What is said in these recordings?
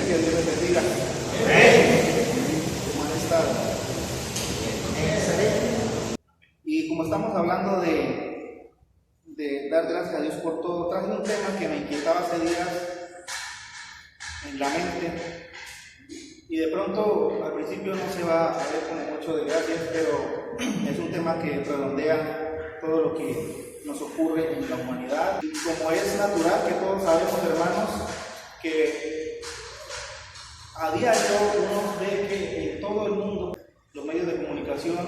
que Dios les bendiga. ¿Cómo han estado? Y como estamos hablando de dar gracias a Dios por todo, traje un tema que me inquietaba hace días en la mente. Y de pronto al principio no se va a ver como mucho de gracias, pero es un tema que redondea todo lo que nos ocurre en la humanidad. Y como es natural que todos sabemos, hermanos, que a diario uno ve que en todo el mundo los medios de comunicación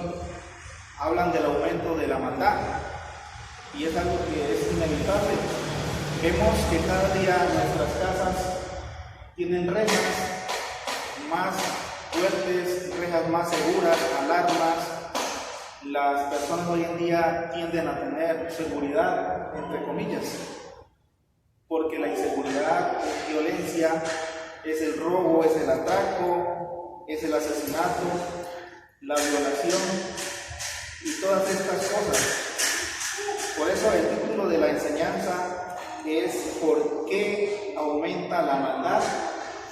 hablan del aumento de la maldad, y es algo que es inevitable. Vemos que cada día nuestras casas tienen rejas más fuertes, rejas más seguras, alarmas. Las personas hoy en día tienden a tener seguridad, entre comillas, porque la inseguridad es violencia, es el robo, es el atraco, es el asesinato, la violación y todas estas cosas. Por eso el título de la enseñanza es ¿por qué aumenta la maldad?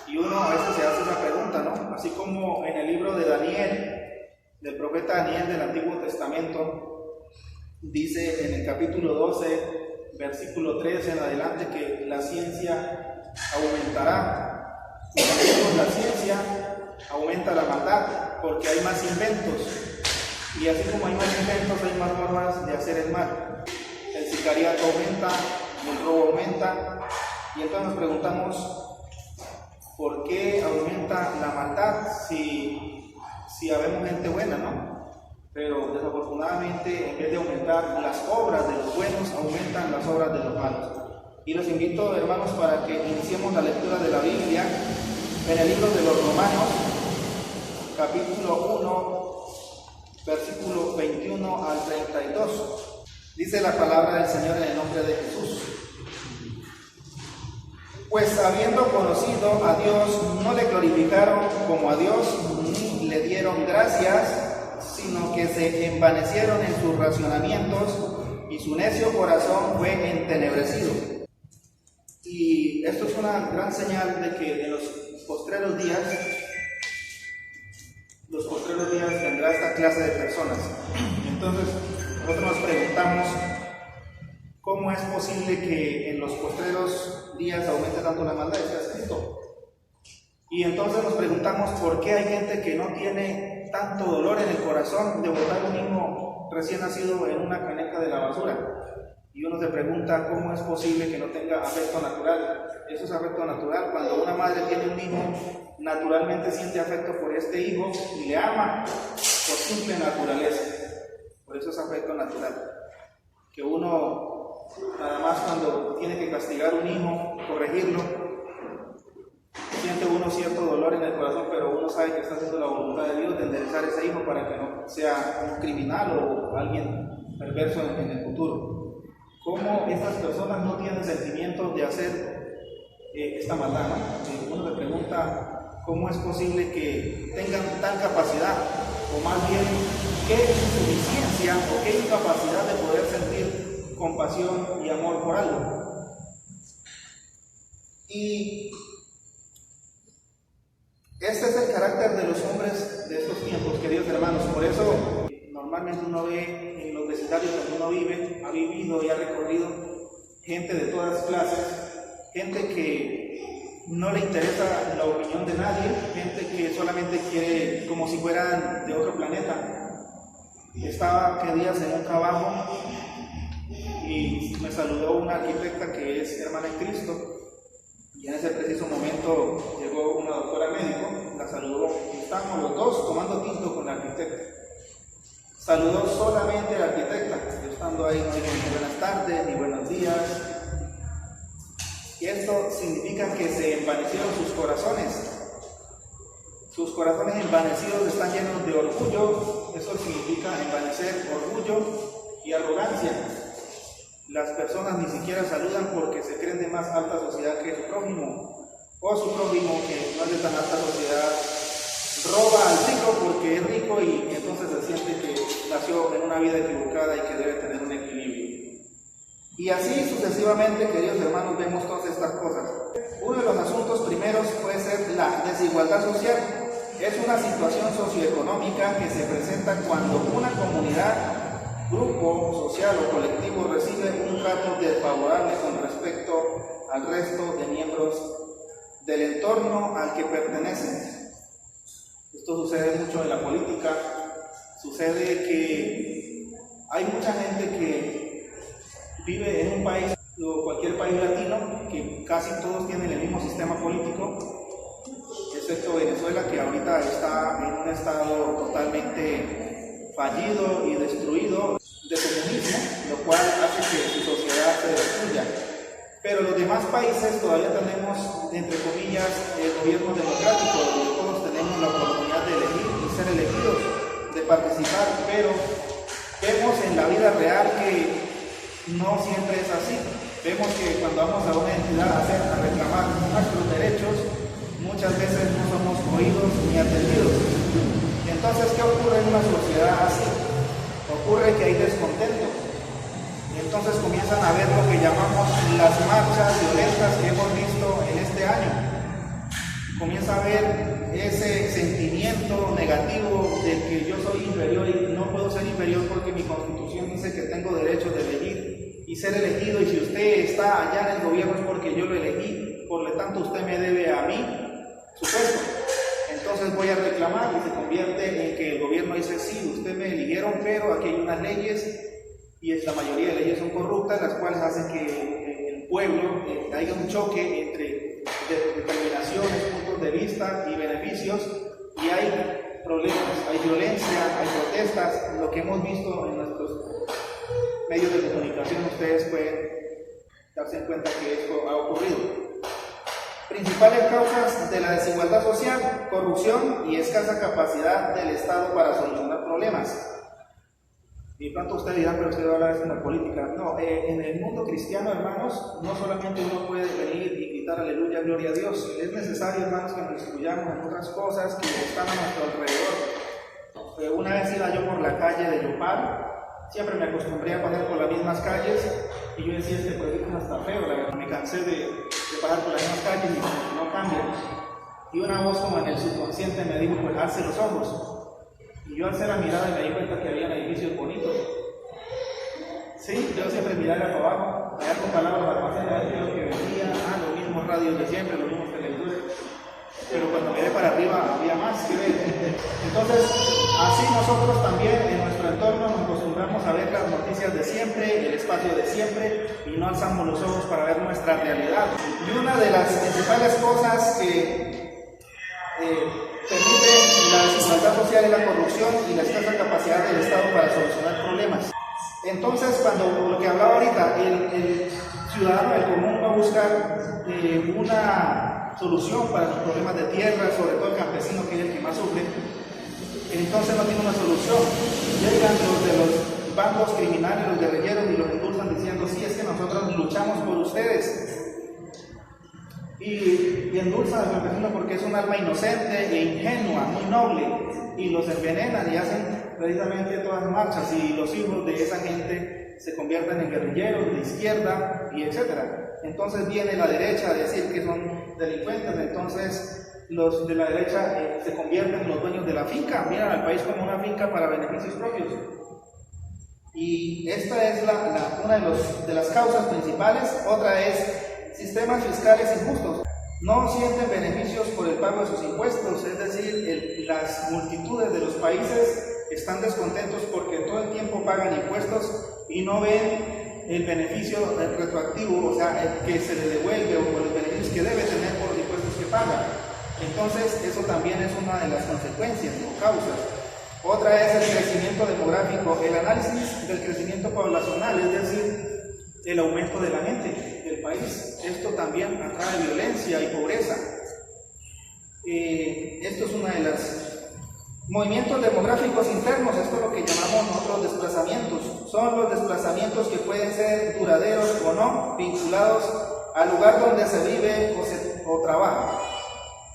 Y uno a veces se hace esa pregunta, ¿no? Así como en el libro de Daniel, del profeta Daniel del Antiguo Testamento, dice en el capítulo 12, versículo 13 en adelante, que la ciencia aumentará. Y cuando decimos la ciencia, aumenta la maldad, porque hay más inventos. Y así como hay más inventos, hay más formas de hacer el mal. El sicariato aumenta, el robo aumenta, y entonces nos preguntamos, ¿por qué aumenta la maldad si habemos gente buena, no? Pero desafortunadamente, en vez de aumentar las obras de los buenos, aumentan las obras de los malos. Y los invito, hermanos, para que iniciemos la lectura de la Biblia en el libro de los Romanos, capítulo 1, versículo 21 al 32. Dice la palabra del Señor en el nombre de Jesús. Pues habiendo conocido a Dios, no le glorificaron como a Dios, ni le dieron gracias, sino que se envanecieron en sus razonamientos, y su necio corazón fue entenebrecido. Y esto es una gran señal de que en los postreros días tendrá esta clase de personas. Entonces, nosotros nos preguntamos, ¿cómo es posible que en los postreros días aumente tanto la maldad? Está escrito. Y entonces nos preguntamos por qué hay gente que no tiene tanto dolor en el corazón de botar un hijo recién nacido en una caneca de la basura. Y uno se pregunta cómo es posible que no tenga afecto natural. Eso es afecto natural. Cuando una madre tiene un hijo, naturalmente siente afecto por este hijo y le ama por simple naturaleza. Por eso es afecto natural. Que uno, nada más cuando tiene que castigar a un hijo, corregirlo, siente uno cierto dolor en el corazón, pero uno sabe que está haciendo la voluntad de Dios de enderezar a ese hijo para que no sea un criminal o alguien perverso en el futuro. ¿Cómo estas personas no tienen sentimientos de hacer esta maldad, ¿no? Uno se pregunta cómo es posible que tengan tal capacidad, o más bien, qué insuficiencia o qué incapacidad de poder sentir compasión y amor por algo. Y este es el carácter de los hombres de estos tiempos, queridos hermanos. Por eso normalmente uno ve en los vecindarios donde uno vive, ha vivido y ha recorrido gente de todas clases, gente que no le interesa la opinión de nadie, gente que solamente quiere como si fueran de otro planeta. Estaba hace días en un trabajo y me saludó una arquitecta que es hermana en Cristo, y en ese preciso momento llegó una doctora médico, la saludó y estábamos los dos tomando tinto con la arquitecta. Saludó solamente a la arquitecta, yo estando ahí no digo ni buenas tardes ni buenos días. Y esto significa que se envanecieron sus corazones. Sus corazones envanecidos están llenos de orgullo. Eso significa envanecer, orgullo y arrogancia. Las personas ni siquiera saludan porque se creen de más alta sociedad que su prójimo, o su prójimo, que no es de tan alta sociedad, roba al rico porque es rico y entonces se siente que nació en una vida equivocada y que debe tener un equilibrio. Y así sucesivamente, queridos hermanos, vemos todas estas cosas. Uno de los asuntos primeros puede ser la desigualdad social. Es una situación socioeconómica que se presenta cuando una comunidad, grupo social o colectivo recibe un trato desfavorable con respecto al resto de miembros del entorno al que pertenecen. Esto sucede mucho en la política. Sucede que hay mucha gente que vive en un país o cualquier país latino que casi todos tienen el mismo sistema político, excepto Venezuela, que ahorita está en un estado totalmente fallido y destruido de comunismo, lo cual hace que su sociedad se destruya. Pero los demás países todavía tenemos, entre comillas, el gobierno democrático, donde todos tenemos la oportunidad de elegir y ser elegidos, de participar, pero vemos en la vida real que no siempre es así. Vemos que cuando vamos a una entidad a reclamar nuestros derechos, muchas veces no somos oídos ni atendidos. Entonces, ¿qué ocurre en una sociedad así? Ocurre que hay descontento. Entonces comienzan a ver lo que llamamos las marchas violentas que hemos visto en este año. Comienza a ver ese sentimiento negativo de que yo soy inferior y no puedo ser inferior porque mi constitución dice que tengo derecho de elegir y ser elegido, y si usted está allá en el gobierno es porque yo lo elegí, por lo tanto usted me debe a mí su puesto. Entonces voy a reclamar y se convierte en que el gobierno dice, sí, usted me eligieron, pero aquí hay unas leyes y la mayoría de leyes son corruptas, las cuales hacen que el pueblo haya un choque entre determinaciones, puntos de vista y beneficios, y hay problemas, hay violencia, hay protestas, lo que hemos visto en nuestros medios de comunicación. Ustedes pueden darse cuenta que esto ha ocurrido. Principales causas de la desigualdad social: corrupción y escasa capacidad del Estado para solucionar problemas. Y pronto ustedes dirán, pero usted habla de la política. No, en el mundo cristiano, hermanos, no solamente uno puede venir y gritar aleluya, gloria a Dios. Es necesario, hermanos, que nos incluyamos en otras cosas que están a nuestro alrededor. Una vez iba yo por la calle de Yopal, siempre me acostumbré a pasar por las mismas calles, y yo decía, este proyecto no está feo, la verdad. Me cansé de pasar por las mismas calles y no cambia. Y una voz como en el subconsciente me dijo, pues alce los ojos. Y yo alcé la mirada y me di cuenta que había edificios bonitos. Sí, yo siempre miraba para abajo, allá con palabras almacenadas, lo que venía, los mismos radios de siempre, los mismos televisores. Pero cuando miré para arriba había más que ver. Entonces, así nosotros también en nuestro entorno nos acostumbramos a ver las noticias de siempre, el espacio de siempre, y no alzamos los ojos para ver nuestra realidad. Y una de las principales cosas que permite la desigualdad social es la corrupción y la escasa capacidad del Estado para solucionar problemas. Entonces, cuando lo que hablaba ahorita, el ciudadano del común va a buscar una solución para los problemas de tierra, sobre todo el campesino, que es el que más sufre, entonces no tiene una solución. Llegan los de los bandos criminales, los guerrilleros, y los endulzan diciendo, sí, es que nosotros luchamos por ustedes. Y endulzan al campesino porque es un alma inocente e ingenua, muy noble, y los envenenan y hacen precisamente todas las marchas, y los hijos de esa gente se convierten en guerrilleros de izquierda y etcétera. Entonces viene la derecha a decir que son delincuentes, entonces los de la derecha se convierten en los dueños de la finca, miran al país como una finca para beneficios propios. Y esta es una de las causas principales. Otra es sistemas fiscales injustos. No sienten beneficios por el pago de sus impuestos, es decir, las multitudes de los países están descontentos porque todo el tiempo pagan impuestos y no ven el beneficio retroactivo, o sea, que se le devuelve, o por los beneficios que debe tener por los impuestos que paga. Entonces, eso también es una de las consecuencias o causas. Otra es el crecimiento demográfico, el análisis del crecimiento poblacional, es decir, el aumento de la gente del país. Esto también atrae violencia y pobreza. Esto es una de las movimientos demográficos internos. Esto es lo que llamamos nosotros desplazamientos. Son los desplazamientos que pueden ser duraderos o no, vinculados al lugar donde se vive o trabaja,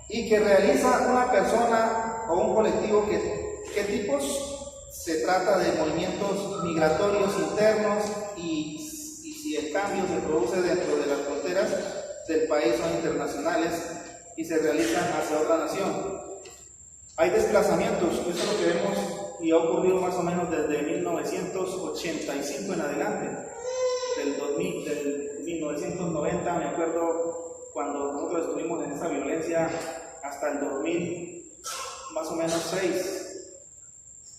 y que realiza una persona o un colectivo. ¿Qué tipos? Se trata de movimientos migratorios internos, y si el cambio se produce dentro de las fronteras, del país son internacionales y se realizan hacia otra nación. Hay desplazamientos, eso es lo que vemos y ha ocurrido más o menos desde 1985 en adelante, del 1990, me acuerdo cuando nosotros estuvimos en esa violencia, hasta el 2000, más o menos 6,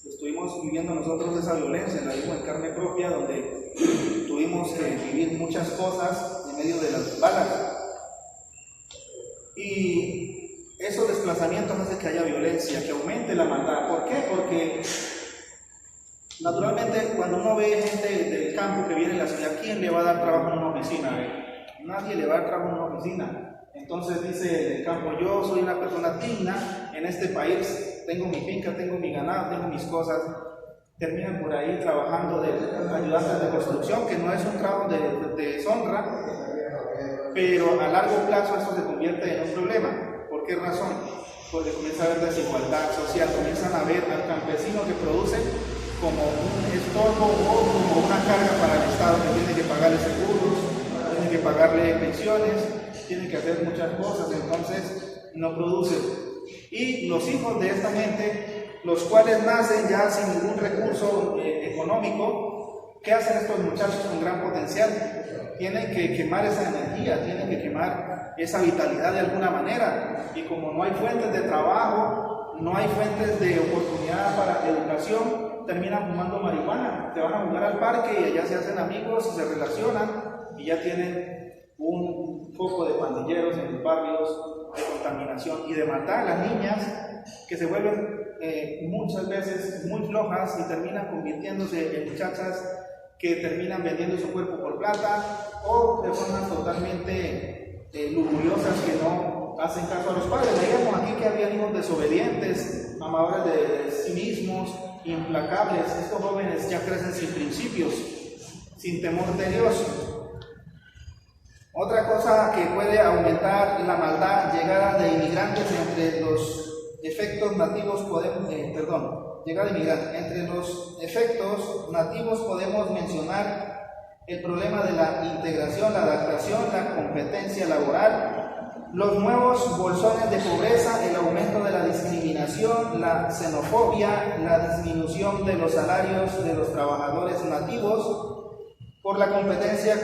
estuvimos viviendo nosotros esa violencia, la vimos en carne propia, donde tuvimos que vivir muchas cosas en medio de las balas. Y esos desplazamientos hacen que haya violencia, que aumente la maldad. ¿Por qué? Porque naturalmente cuando uno ve gente del campo que viene a la ciudad, ¿quién le va a dar trabajo en una oficina? Nadie le va a dar trabajo en una oficina. Entonces dice el campo, yo soy una persona digna en este país, tengo mi finca, tengo mi ganado, tengo mis cosas. Terminan por ahí trabajando de ayudantes de construcción, que no es un trabajo de deshonra, pero a largo plazo eso se convierte en un problema. ¿Por qué razón? Porque comienza a haber desigualdad social, comienzan a ver al campesino que produce como un estorbo o como una carga para el Estado, que tiene que pagarle seguros, tiene que pagarle pensiones, tiene que hacer muchas cosas, entonces no produce. Y los hijos de esta gente, los cuales nacen ya sin ningún recurso económico, ¿qué hacen estos muchachos con gran potencial? Tienen que quemar esa energía, tienen que quemar esa vitalidad de alguna manera. Y como no hay fuentes de trabajo, no hay fuentes de oportunidad para educación, terminan fumando marihuana. Te van a jugar al parque y allá se hacen amigos y se relacionan y ya tienen un foco de pandilleros en los barrios, de contaminación y de matar a las niñas, que se vuelven muchas veces muy flojas y terminan convirtiéndose en muchachas que terminan vendiendo su cuerpo por plata, o personas totalmente lujuriosas que no hacen caso a los padres. Veíamos aquí que había hijos desobedientes, amadores de sí mismos, implacables. Estos jóvenes ya crecen sin principios, sin temor de Dios. Otra cosa que puede aumentar la maldad, llegada de inmigrantes. Entre los efectos nativos podemos mencionar el problema de la integración, la adaptación, la competencia laboral, los nuevos bolsones de pobreza, el aumento de la discriminación, la xenofobia, la disminución de los salarios de los trabajadores nativos por la competencia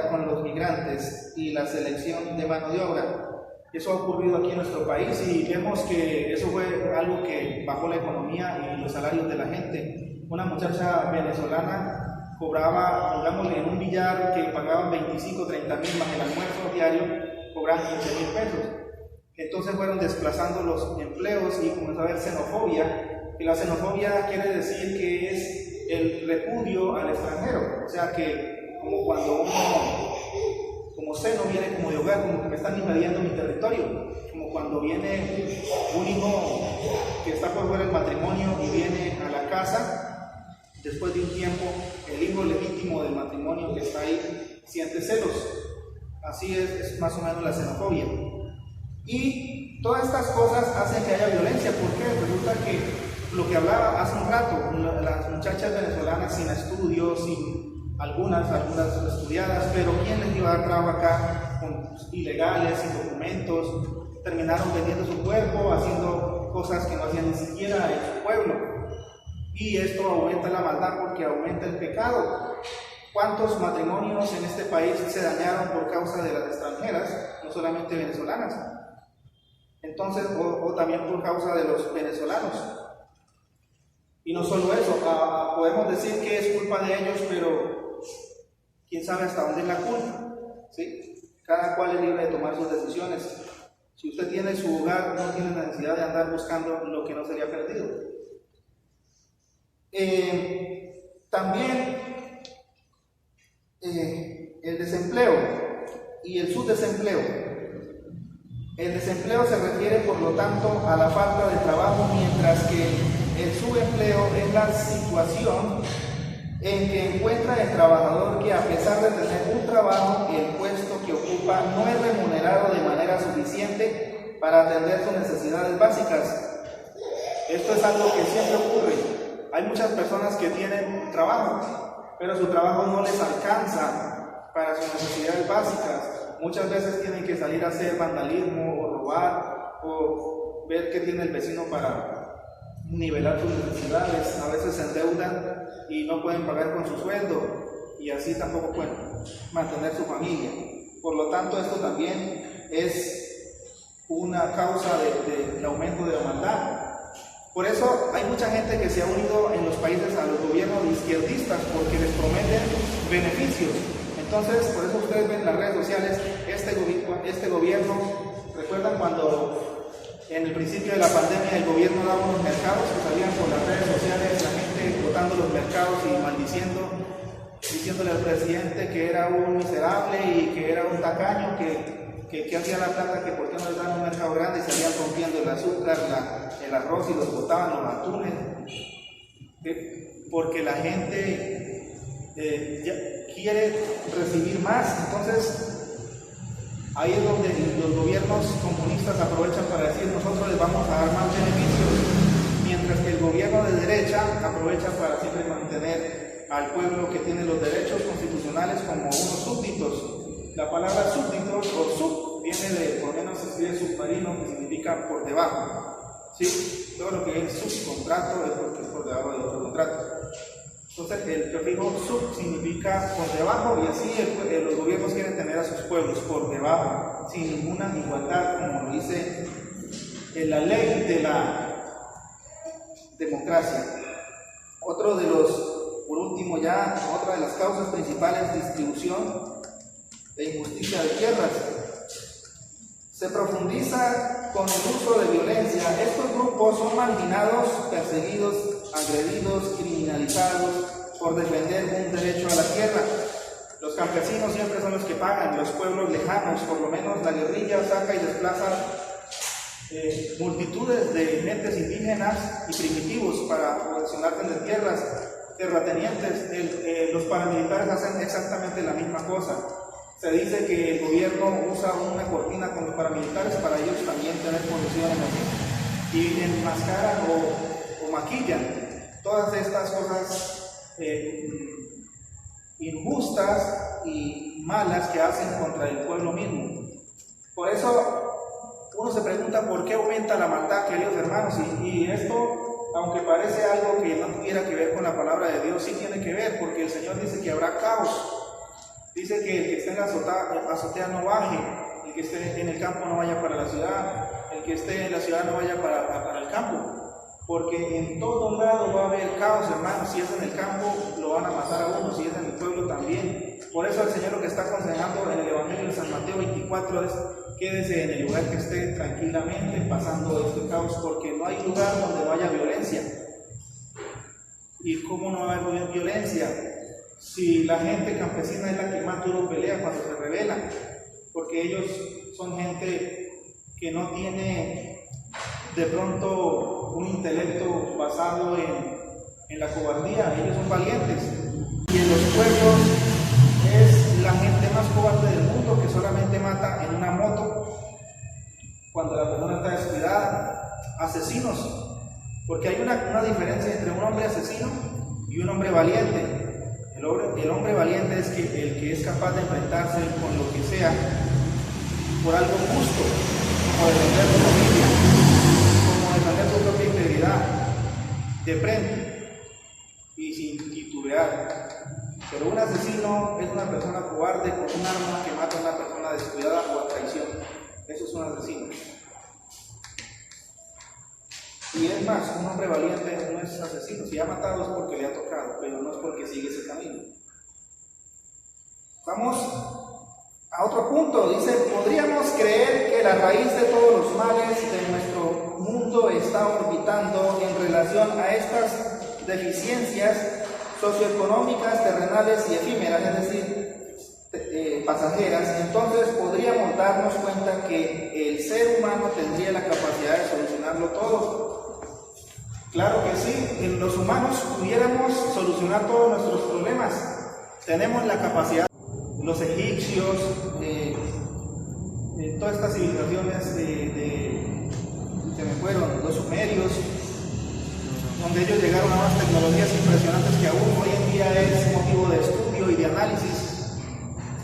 con los migrantes y la selección de mano de obra. Eso ha ocurrido aquí en nuestro país y vemos que eso fue algo que bajó la economía y los salarios de la gente. Una muchacha venezolana cobraba, pongámosle, en un billar que pagaban 25, 30 mil más el almuerzo diario, cobraban 15,000 pesos. Entonces fueron desplazando los empleos y comenzó a haber xenofobia. Y la xenofobia quiere decir que es el repudio al extranjero, o sea que como cuando uno, como seno viene como de hogar, como que me están invadiendo mi territorio, como cuando viene un hijo que está por fuera del matrimonio y viene a la casa, después de un tiempo el hijo legítimo del matrimonio que está ahí siente celos. Así es más o menos la xenofobia. Y todas estas cosas hacen que haya violencia. ¿Por qué? Resulta que lo que hablaba hace un rato, las muchachas venezolanas sin estudios, algunas estudiadas, pero ¿quién les iba a dar trabajo acá con ilegales, sin documentos? Terminaron vendiendo su cuerpo, haciendo cosas que no hacían ni siquiera en su pueblo. Y esto aumenta la maldad porque aumenta el pecado. ¿Cuántos matrimonios en este país se dañaron por causa de las extranjeras, no solamente venezolanas? Entonces, o también por causa de los venezolanos. Y no solo eso, podemos decir que es culpa de ellos, pero quién sabe hasta dónde es la culpa, ¿sí? Cada cual es libre de tomar sus decisiones. Si usted tiene su hogar, no tiene necesidad de andar buscando lo que no sería perdido. También el desempleo y el subdesempleo. El desempleo se refiere, por lo tanto, a la falta de trabajo, mientras que el subempleo es la situación en que encuentra el trabajador que, a pesar de tener un trabajo, el puesto que ocupa no es remunerado de manera suficiente para atender sus necesidades básicas. Esto es algo que siempre ocurre. Hay muchas personas que tienen trabajo, pero su trabajo no les alcanza para sus necesidades básicas. Muchas veces tienen que salir a hacer vandalismo o robar o ver qué tiene el vecino para nivelar sus necesidades. A veces se endeudan y no pueden pagar con su sueldo y así tampoco pueden mantener su familia. Por lo tanto, esto también es una causa del aumento de la maldad. Por eso hay mucha gente que se ha unido en los países a los gobiernos izquierdistas porque les prometen beneficios. Entonces, por eso ustedes ven en las redes sociales este gobierno. ¿Recuerdan cuando en el principio de la pandemia el gobierno daba unos mercados que salían por las redes sociales, la gente botando los mercados y diciéndole al presidente que era un miserable y que era un tacaño, que hacía la plata, que por qué no les daban un mercado grande y salían rompiendo el azúcar, el arroz y los botaban los atunes? Porque la gente quiere recibir más. Entonces ahí es donde los gobiernos comunistas aprovechan para decir: nosotros les vamos a dar más beneficios, mientras que el gobierno de derecha aprovecha para siempre mantener al pueblo que tiene los derechos constitucionales como unos súbditos. La palabra súbditos o sub viene de, por lo menos se escribe submarino, que significa por debajo. ¿Sí? Todo lo que es subcontrato es porque es por debajo de otro contrato. Entonces el prefijo sub significa por debajo, y así los gobiernos quieren tener a sus pueblos por debajo, sin ninguna igualdad, como lo dice en la ley de la democracia. Por último ya, otra de las causas principales: distribución de injusticia de tierras. Se profundiza con el uso de violencia. Estos grupos son marginados, perseguidos, agredidos, criminalizados por defender un derecho a la tierra. Los campesinos siempre son los que pagan. Los pueblos lejanos, por lo menos la guerrilla, saca y desplaza multitudes de gentes indígenas y primitivos para posesionarse de tierras, terratenientes. Los paramilitares hacen exactamente la misma cosa. Se dice que el gobierno usa una cortina con los paramilitares para ellos también tener posesiones así, y enmascaran o maquillan todas estas cosas injustas y malas que hacen contra el pueblo mismo. Por eso uno se pregunta por qué aumenta la maldad, queridos hermanos, y esto, aunque parece algo que no tuviera que ver con la palabra de Dios, sí tiene que ver, porque el Señor dice que habrá caos. Dice que el que esté en la azotea no baje, el que esté en el campo no vaya para la ciudad, el que esté en la ciudad no vaya para el campo, porque en todo lado va a haber caos, hermanos. Si es en el campo, lo van a matar a uno; si es en el pueblo, también. Por eso el Señor lo que está aconsejando en el Evangelio de San Mateo 24 es: quédese en el lugar que esté tranquilamente pasando este caos, porque no hay lugar donde no haya violencia. ¿Y cómo no va a haber violencia? Si la gente campesina es la que más duro pelea cuando se rebela, porque ellos son gente que no tiene de pronto un intelecto basado en la cobardía. Ellos son valientes. Y en los pueblos es la gente más cobarde del mundo, que solamente mata en una moto cuando la persona está descuidada. Asesinos, porque hay una diferencia entre un hombre asesino y un hombre valiente. El hombre valiente es el que es capaz de enfrentarse con lo que sea por algo justo, como defender su familia, como defender su propia integridad, de frente y sin titubear. Pero un asesino es una persona cobarde con un arma que mata a una persona descuidada o a traición. Eso es un asesino. Y es más, un hombre valiente no es asesino. Si ha matado es porque le ha tocado, pero no es porque sigue ese camino. Vamos a otro punto. Dice: podríamos creer que la raíz de todos los males de nuestro mundo está orbitando en relación a estas deficiencias socioeconómicas, terrenales y efímeras, es decir, pasajeras. Entonces podríamos darnos cuenta que el ser humano tendría la capacidad de solucionarlo todo. Claro que sí, los humanos pudiéramos solucionar todos nuestros problemas. Tenemos la capacidad. Los egipcios, todas estas civilizaciones se me fueron, los sumerios, donde ellos llegaron a unas tecnologías impresionantes que aún hoy en día es motivo de estudio y de análisis.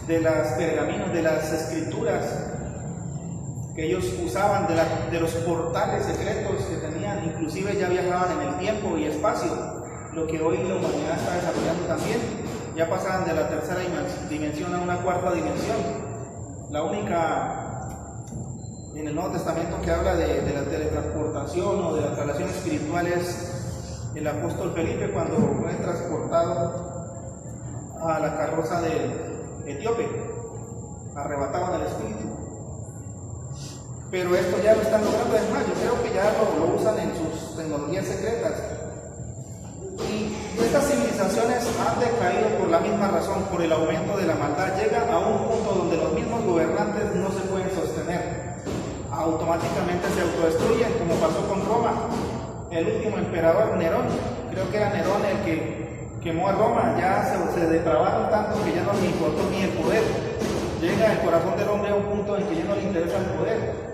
de los pergaminos, de las escrituras que ellos usaban, de los portales secretos que tenían, inclusive ya viajaban en el tiempo y espacio, lo que hoy la humanidad está desarrollando también. Ya pasaban de la tercera dimensión a una cuarta dimensión. La única en el Nuevo Testamento que habla de la teletransportación o de la traslación espiritual es el apóstol Felipe, cuando fue transportado a la carroza de Etíope, arrebatado del espíritu. Pero esto ya lo están logrando. Es más, yo creo que ya lo usan en sus tecnologías secretas. Y estas civilizaciones han decaído por la misma razón, por el aumento de la maldad. Llegan a un punto donde los mismos gobernantes no se pueden sostener. Automáticamente se autodestruyen, como pasó con Roma. El último emperador, Nerón, creo que era Nerón el que quemó a Roma. Ya se depravaron tanto que ya no le importó ni el poder. Llega el corazón del hombre a un punto en que ya no le interesa el poder.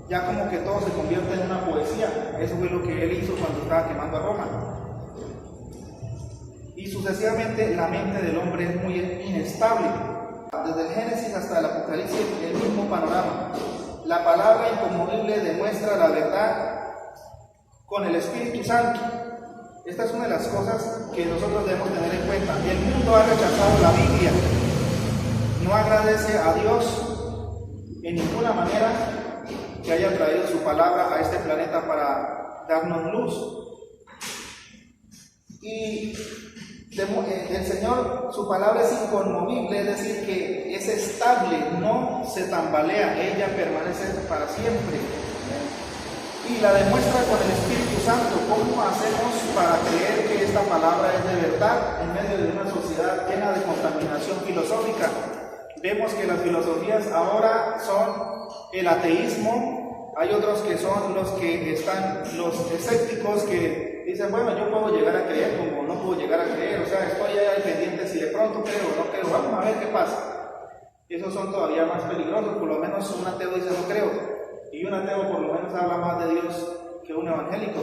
Ya como que todo se convierte en una poesía. Eso fue lo que él hizo cuando estaba quemando a Roma. Y sucesivamente la mente del hombre es muy inestable. Desde el Génesis hasta el Apocalipsis, el mismo panorama. La palabra inconmovible demuestra la verdad con el Espíritu Santo. Esta es una de las cosas que nosotros debemos tener en cuenta. El mundo ha rechazado la Biblia. No agradece a Dios en ninguna manera que haya traído su palabra a este planeta para darnos luz. Y el Señor, su palabra es inconmovible, es decir, que es estable, no se tambalea, ella permanece para siempre. Y la demuestra con el Espíritu Santo. ¿Cómo hacemos para creer que esta palabra es de verdad en medio de una sociedad llena de contaminación filosófica? Vemos que las filosofías ahora son el ateísmo. Hay otros que son los escépticos que dicen, bueno, yo puedo llegar a creer como no puedo llegar a creer, o sea, estoy ahí pendiente si de pronto creo o no creo, vamos a ver qué pasa. Esos son todavía más peligrosos. Por lo menos un ateo dice no creo, y un ateo por lo menos habla más de Dios que un evangélico.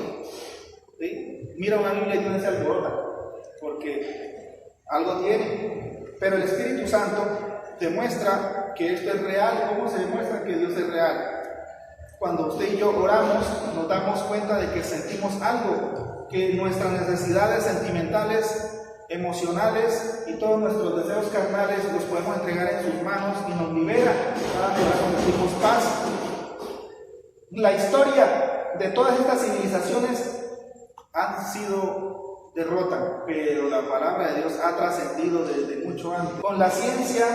¿Sí? Mira una Biblia y tiene ese alborota, porque algo tiene. Pero el Espíritu Santo demuestra que esto es real. ¿Cómo se demuestra que Dios es real? Cuando usted y yo oramos, nos damos cuenta de que sentimos algo, que nuestras necesidades sentimentales, emocionales y todos nuestros deseos carnales los podemos entregar en sus manos y nos libera. Cada vez sentimos paz. La historia de todas estas civilizaciones han sido derrota, pero la palabra de Dios ha trascendido desde mucho antes. Con la ciencia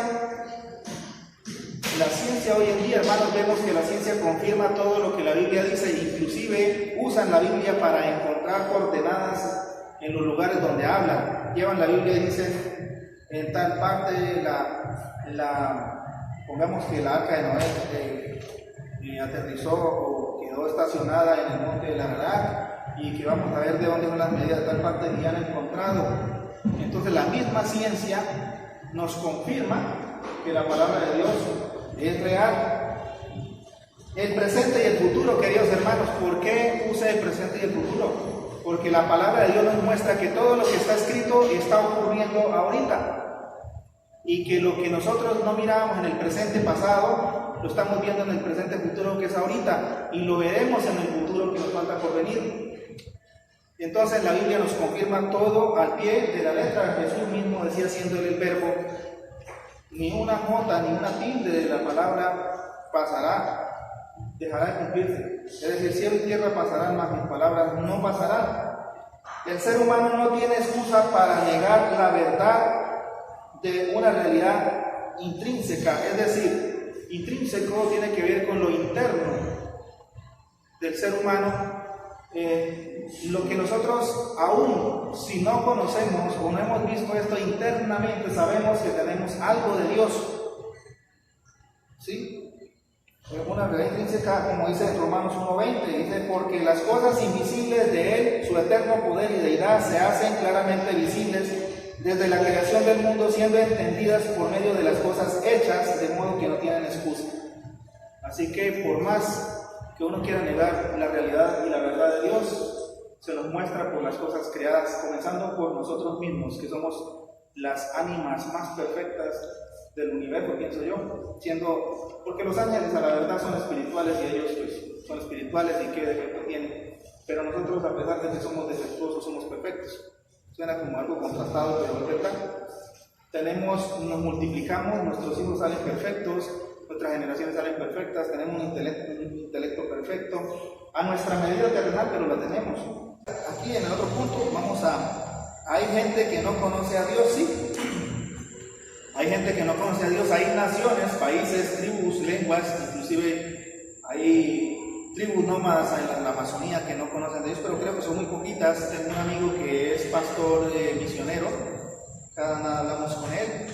hoy en día, hermanos, vemos que la ciencia confirma todo lo que la Biblia dice, e inclusive usan la Biblia para encontrar coordenadas en los lugares donde hablan. Llevan la Biblia y dicen, en tal parte, pongamos que la arca de Noé aterrizó o quedó estacionada en el monte de la Ararat, y que vamos a ver de dónde son las medidas de tal parte que han encontrado. Entonces la misma ciencia nos confirma que la palabra de Dios es real. El presente y el futuro, queridos hermanos. ¿Por qué puse el presente y el futuro? Porque la palabra de Dios nos muestra que todo lo que está escrito está ocurriendo ahorita, y que lo que nosotros no mirábamos en el presente pasado lo estamos viendo en el presente futuro, que es ahorita, y lo veremos en el futuro que nos falta por venir. Entonces la Biblia nos confirma todo al pie de la letra. Jesús mismo decía, siendo él el verbo, ni una jota ni una tilde de la palabra pasará, dejará de cumplirse. Es decir, cielo y tierra pasarán, mas mis palabras no pasarán. El ser humano no tiene excusa para negar la verdad de una realidad intrínseca. Es decir, intrínseco tiene que ver con lo interno del ser humano. Lo que nosotros, aún si no conocemos o no hemos visto esto internamente, sabemos que tenemos algo de Dios. ¿Sí? Una realidad intrínseca, como dice en Romanos 1:20, dice, porque las cosas invisibles de Él, su eterno poder y deidad, se hacen claramente visibles desde la creación del mundo, siendo entendidas por medio de las cosas hechas, de modo que no tienen excusa. Así que por más que uno quiera negar la realidad y la verdad de Dios, se nos muestra por las cosas creadas, comenzando por nosotros mismos, que somos las ánimas más perfectas del universo, pienso yo, porque los ángeles a la verdad son espirituales y ellos pues son espirituales y qué defecto tienen, pero nosotros a pesar de que somos defectuosos somos perfectos. Suena como algo contrastado, pero es verdad. Nos multiplicamos, nuestros hijos salen perfectos, nuestras generaciones salen perfectas, tenemos un intelecto perfecto, a nuestra medida terrenal, pero la tenemos. Aquí en el otro punto hay gente que no conoce a Dios, sí. Hay gente que no conoce a Dios, hay naciones, países, tribus, lenguas, inclusive hay tribus nómadas en la Amazonía que no conocen a Dios, pero creo que son muy poquitas. Tengo un amigo que es pastor misionero, cada nada hablamos con él,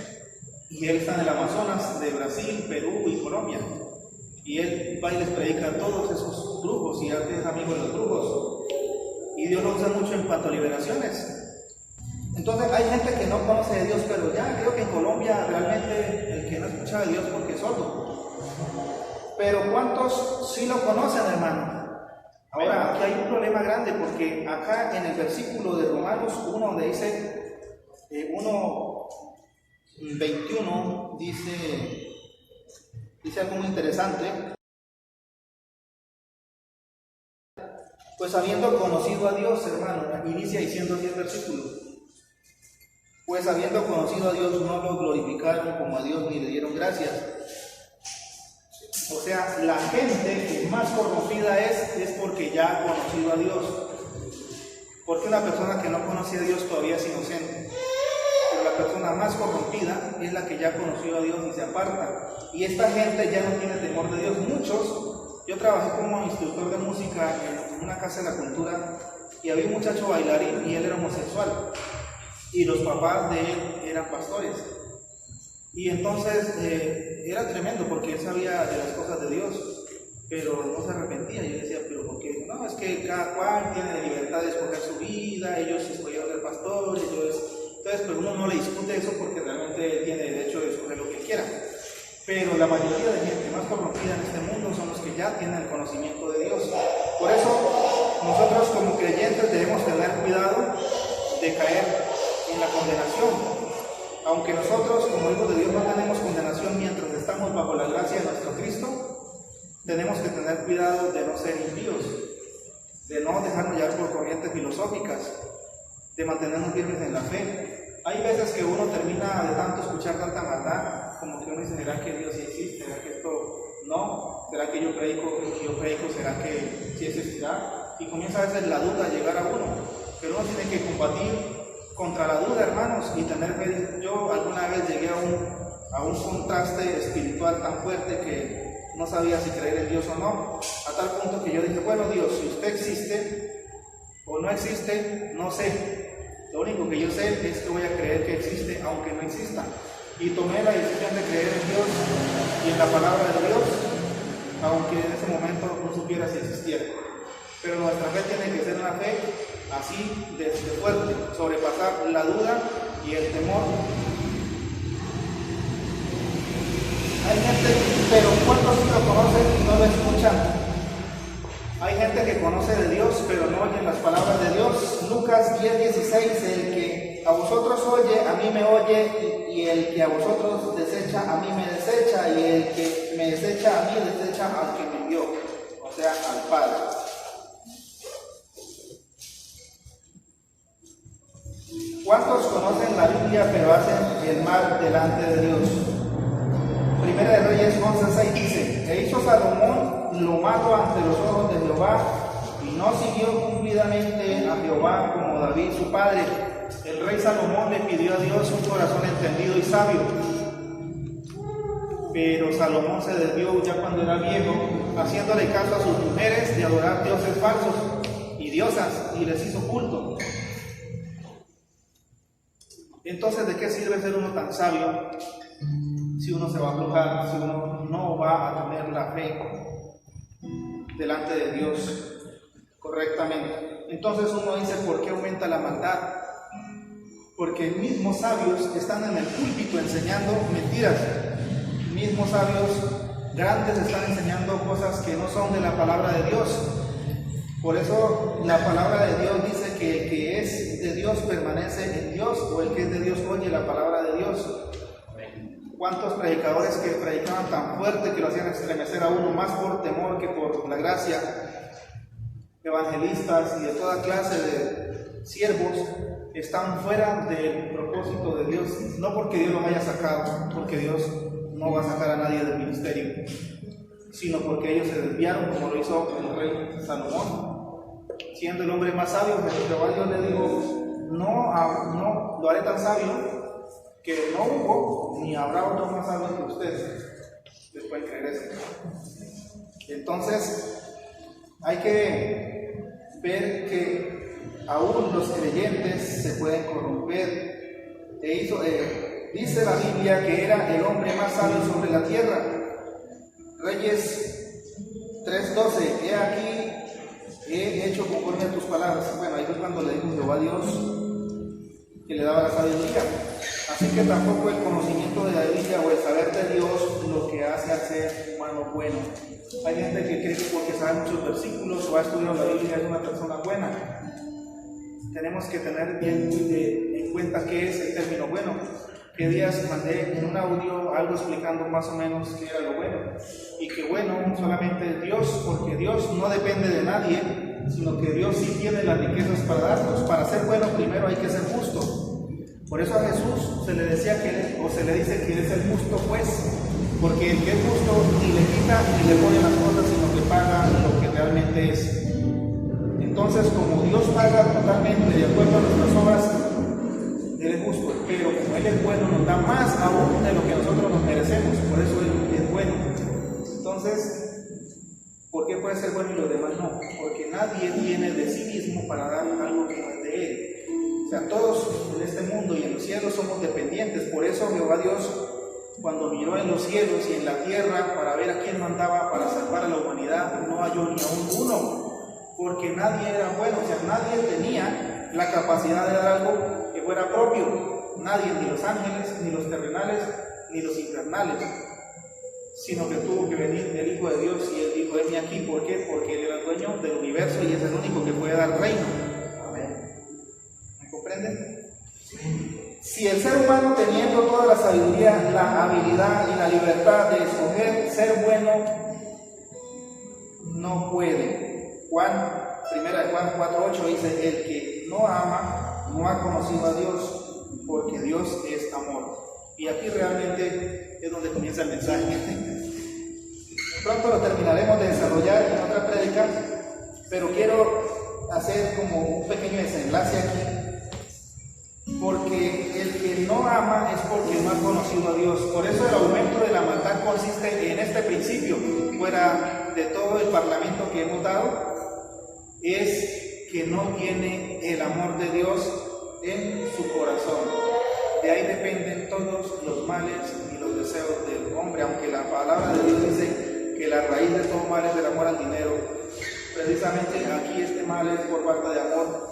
y él está en el Amazonas de Brasil, Perú y Colombia, y él va y les predica a todos esos brujos, y es amigo de los brujos, y Dios lo usa mucho en pantoliberaciones. Entonces hay gente que no conoce de Dios, pero ya creo que en Colombia realmente el que no escucha de Dios porque es sordo. Pero ¿cuántos sí lo conocen, hermano? Ahora, aquí hay un problema grande, porque acá en el versículo de Romanos 1, donde dice 1:21, dice algo muy interesante. Pues habiendo conocido a Dios, hermano, inicia diciendo así el versículo. Pues habiendo conocido a Dios, no lo glorificaron como a Dios ni le dieron gracias. O sea, la gente que más corrompida es porque ya ha conocido a Dios. Porque una persona que no conoce a Dios todavía es inocente. Pero la persona más corrompida es la que ya ha conocido a Dios y se aparta. Y esta gente ya no tiene temor de Dios. Muchos, yo trabajé como instructor de música en una casa de la cultura y había un muchacho bailarín y él era homosexual. Y los papás de él eran pastores. Y entonces era tremendo porque él sabía de las cosas de Dios, pero no se arrepentía. Yo decía, pero ¿por qué? No, es que cada cual tiene libertad de escoger su vida, ellos escogieron ser pastores, entonces pues uno no le discute eso porque realmente él tiene derecho de escoger lo que quiera. Pero la mayoría de gente más corrompida en este mundo son los que ya tienen el conocimiento de Dios. Por eso nosotros como creyentes debemos tener cuidado de caer en la condenación. Aunque nosotros como hijos de Dios no tenemos condenación mientras estamos bajo la gracia de nuestro Cristo, tenemos que tener cuidado de no ser impíos, de no dejarnos llevar por corrientes filosóficas, de mantenernos firmes en la fe. Hay veces que uno termina de tanto escuchar tanta maldad, como que uno dice, ¿será que Dios sí existe? ¿Será que esto no? ¿Será que yo predico? ¿Será que sí existirá? Y comienza a veces la duda a llegar a uno, pero uno tiene que combatir contra la duda, hermanos, y tener fe. Yo alguna vez llegué a un contraste espiritual tan fuerte que no sabía si creer en Dios o no, a tal punto que yo dije, bueno, Dios, si usted existe o no existe, no sé. Lo único que yo sé es que voy a creer que existe, aunque no exista. Y tomé la decisión de creer en Dios y en la palabra de Dios, aunque en ese momento no supiera si existiera. Pero nuestra fe tiene que ser una fe así de fuerte, sobrepasar la duda y el temor. Hay gente, pero ¿cuántos sí lo conocen y no lo escuchan? Hay gente que conoce de Dios, pero no oyen las palabras de Dios. Lucas 10:16, el que a vosotros oye, a mí me oye, y el que a vosotros desecha, a mí me desecha, y el que me desecha, a mí desecha al que me envió, o sea, al Padre. ¿Cuántos conocen la Biblia pero hacen el mal delante de Dios? Primera de Reyes 11:6 dice, e hizo Salomón lo malo ante los ojos de Jehová, y no siguió cumplidamente a Jehová como David su padre. El rey Salomón le pidió a Dios un corazón entendido y sabio, pero Salomón se desvió ya cuando era viejo, haciéndole caso a sus mujeres de adorar dioses falsos y diosas, y les hizo culto. Entonces, ¿de qué sirve ser uno tan sabio si uno se va a aflojar, si uno no va a tener la fe delante de Dios correctamente? Entonces uno dice, ¿por qué aumenta la maldad? Porque mismos sabios están en el púlpito enseñando mentiras. Mismos sabios grandes están enseñando cosas que no son de la palabra de Dios. Por eso la palabra de Dios dice que el que es de Dios permanece en Dios, o el que es de Dios oye la palabra de Dios. cuántos predicadores que predicaban tan fuerte que lo hacían estremecer a uno, más por temor que por la gracia, evangelistas y de toda clase de siervos, están fuera del propósito de Dios, no porque Dios los haya sacado, porque Dios no va a sacar a nadie del ministerio, sino porque ellos se desviaron, como lo hizo el rey Salomón, siendo el hombre más sabio. Jehová Dios le dijo: no lo haré tan sabio que no hubo ni habrá otro más sabio que ustedes. Les pueden creer eso. Entonces hay que ver que aún los creyentes se pueden corromper. Dice la Biblia que era el hombre más sabio sobre la tierra. Reyes 3:12: he aquí, he hecho conforme a tus palabras. Bueno, ahí fue cuando le dijo Jehová a Dios que le daba la sabiduría. Así que tampoco el conocimiento de la Biblia o el saber de Dios lo que hace al ser humano bueno. Hay gente que cree que porque sabe muchos versículos o ha estudiado la Biblia es una persona buena. Tenemos que tener bien en cuenta qué es el término bueno. Que días mandé en un audio algo explicando más o menos qué era lo bueno. Y que bueno solamente Dios, porque Dios no depende de nadie, sino que Dios sí tiene las riquezas para darnos. Para ser bueno primero hay que ser justo. Por eso a Jesús se le decía se le dice que es el justo juez, porque el que es justo ni le quita ni le pone las cosas, sino que paga lo que realmente es. Entonces, como Dios paga totalmente de acuerdo a nuestras obras, Él es justo, pero como Él es bueno, nos da más aún de lo que nosotros nos merecemos, por eso Él es bueno. Entonces, ¿por qué puede ser bueno y los demás no? Porque nadie tiene de sí mismo para dar algo que no es de Él. O sea, todos en este mundo y en los cielos somos dependientes. Por eso Jehová Dios, cuando miró en los cielos y en la tierra para ver a quién mandaba para salvar a la humanidad, no halló ni aún uno, porque nadie era bueno. O sea, nadie tenía la capacidad de dar algo que fuera propio. Nadie, ni los ángeles, ni los terrenales, ni los infernales, sino que tuvo que venir el Hijo de Dios y Él dijo: heme aquí. ¿Por qué? Porque Él era el dueño del universo y es el único que puede dar reino. ¿Comprenden? Si el ser humano, teniendo toda la sabiduría, la habilidad y la libertad de escoger ser bueno, no puede. Primera de Juan 4:8 dice: el que no ama no ha conocido a Dios, porque Dios es amor. Y aquí realmente es donde comienza el mensaje. Pronto lo terminaremos de desarrollar en otra prédica, pero quiero hacer como un pequeño desenlace aquí. Porque el que no ama es porque no ha conocido a Dios. Por eso el aumento de la maldad consiste en este principio, fuera de todo el parlamento que hemos dado, es que no tiene el amor de Dios en su corazón. De ahí dependen todos los males y los deseos del hombre, aunque la palabra de Dios dice que la raíz de todo mal es el amor al dinero. Precisamente aquí este mal es por falta de amor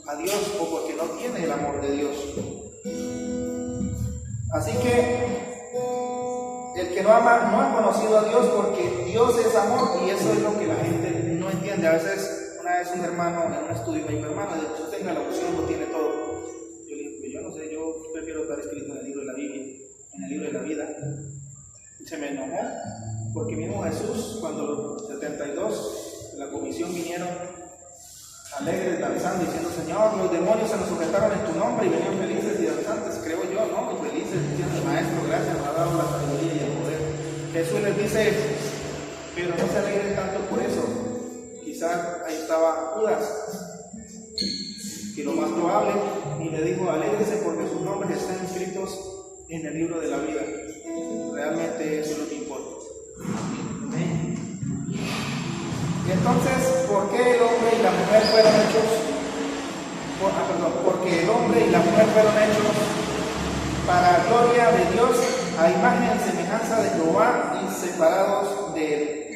a Dios o porque no tiene el amor de Dios. Así que el que no ama no ha conocido a Dios, porque Dios es amor, y eso es lo que la gente no entiende. A veces, una vez un hermano en un estudio me dijo: hermano, de que usted tenga la opción, lo tiene todo. Yo le dije: yo no sé, yo prefiero estar escrito en el libro de la Biblia, en el libro de la vida. Y se me enojó, porque mismo Jesús, cuando los 72 de la comisión vinieron alegres, danzando, diciendo: Señor, los demonios se nos sujetaron en tu nombre, y venían felices y danzantes, creo yo, ¿no? Y felices, diciendo: Maestro, gracias, me ha dado la sabiduría y el poder. Jesús les dice: pero no se alegren tanto por eso. Quizás ahí estaba Judas, que lo más probable, y le dijo: alégrense porque sus nombres están inscritos en el libro de la vida. Realmente eso es lo que importa. Entonces, ¿por qué el hombre y la mujer fueron hechos? Porque el hombre y la mujer fueron hechos para gloria de Dios, a imagen y semejanza de Jehová, y separados de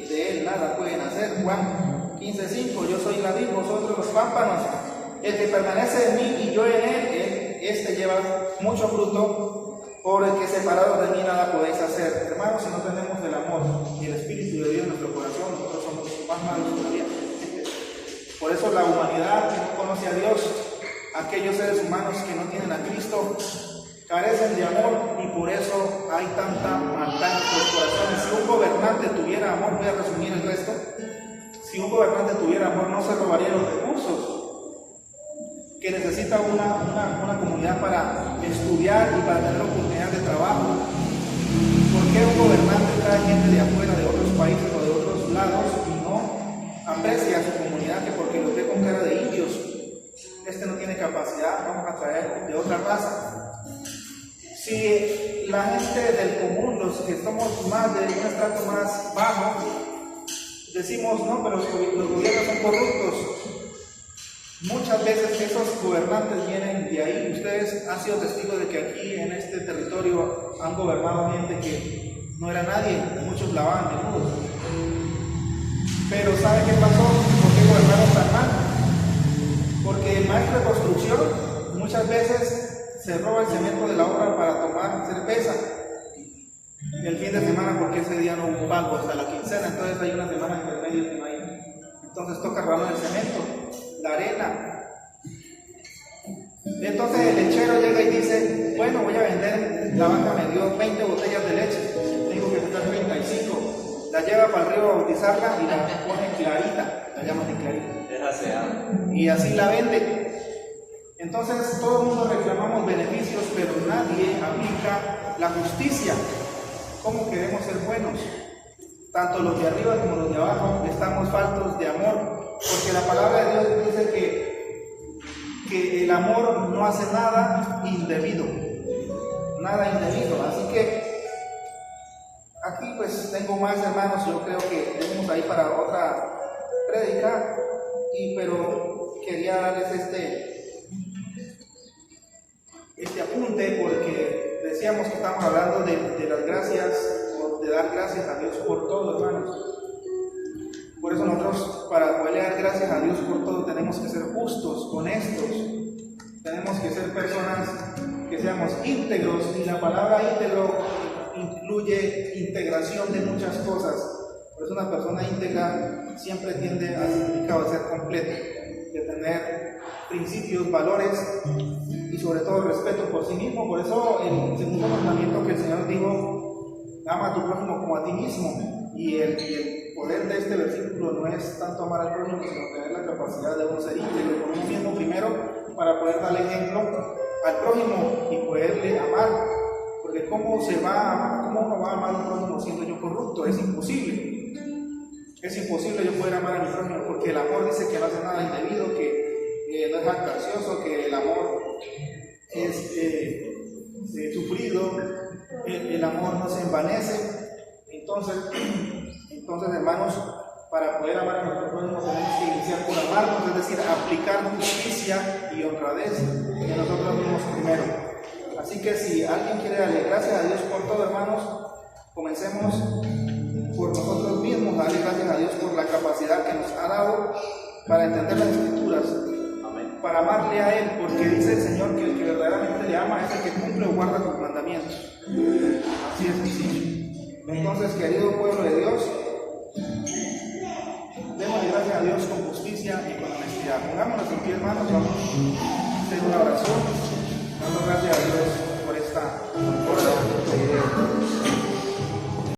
él nada pueden hacer. Juan 15:5: yo soy la vid, vosotros los pámpanos. El que permanece en mí y yo en él, este lleva mucho fruto, por el que separados de mí nada podéis hacer. Hermanos, si no tenemos el amor y el Espíritu de Dios en nuestro corazón, nosotros somos más malos todavía. Por eso la humanidad que no conoce a Dios, aquellos seres humanos que no tienen a Cristo, carecen de amor y por eso hay tanta maldad en nuestros corazones. Si un gobernante tuviera amor, voy a resumir el resto, si un gobernante tuviera amor no se robaría los recursos que necesita una comunidad para estudiar y para tener oportunidad de trabajo. ¿Por qué un gobernante trae gente de afuera, de otros países o de otros lados y no aprecia a su comunidad que porque los ve con cara de indios? Este no tiene capacidad, vamos a traer de otra raza. Si la gente del común, los que somos más de un estrato más bajo, decimos no, pero los gobiernos son corruptos, muchas veces esos gobernantes vienen de ahí. Ustedes han sido testigos de que aquí en este territorio han gobernado gente que no era nadie, muchos lavaban desnudos. Pero ¿sabe qué pasó? ¿Por qué gobernaron tan mal? Porque el maestro de construcción muchas veces se roba el cemento de la obra para tomar cerveza el fin de semana, porque ese día no hubo pago hasta la quincena, entonces hay una semana entre medio que no hay. Entonces toca robar el cemento, la arena. Entonces el lechero llega y dice, bueno, voy a vender, la banca me dio 20 botellas de leche, tengo que vender 35, la lleva para el río a bautizarla y la pone clarita, la llaman de clarita, y así la vende. Entonces todo el mundo reclamamos beneficios, pero nadie aplica la justicia. ¿Cómo queremos ser buenos? Tanto los de arriba como los de abajo estamos faltos de amor, porque la palabra de Dios dice que el amor no hace nada indebido, así que aquí pues tengo más hermanos, yo creo que tenemos ahí para otra prédica, pero quería darles este apunte porque decíamos que estamos hablando de las gracias, o de dar gracias a Dios por todo, hermanos. Por eso nosotros, para poder dar gracias a Dios por todo, tenemos que ser justos, honestos, tenemos que ser personas que seamos íntegros, y la palabra íntegro incluye integración de muchas cosas. Por eso una persona íntegra siempre tiende a significar ser completo, de tener principios, valores y sobre todo respeto por sí mismo. Por eso el segundo mandamiento que el Señor dijo, ama a tu prójimo como a ti mismo, y el poder de este versículo no es tanto amar al prójimo, sino tener la capacidad de uno ser íntegro con uno mismo primero, para poder darle ejemplo al prójimo y poderle amar. Porque ¿cómo uno va a amar a un prójimo siendo yo corrupto? Es imposible. Es imposible yo poder amar a mi prójimo, porque el amor dice que no hace nada indebido, que no es jactancioso, que el amor es sufrido, el amor no se envanece. Entonces, hermanos, para poder amar a nuestro prójimo tenemos que iniciar por amarnos, es decir, aplicar justicia y honradez en nosotros mismos primero. Así que si alguien quiere darle gracias a Dios por todo, hermanos, comencemos por nosotros mismos, darle gracias a Dios por la capacidad que nos ha dado para entender las Escrituras, para amarle a Él, porque dice el Señor que el que verdaderamente le ama es el que cumple o guarda sus mandamientos. Así es sencillo. Entonces, querido pueblo de Dios, démosle gracias a Dios con justicia y con honestidad. Pongámonos en pie, hermanos, vamos a hacer una oración, dando gracias a Dios por esta hora.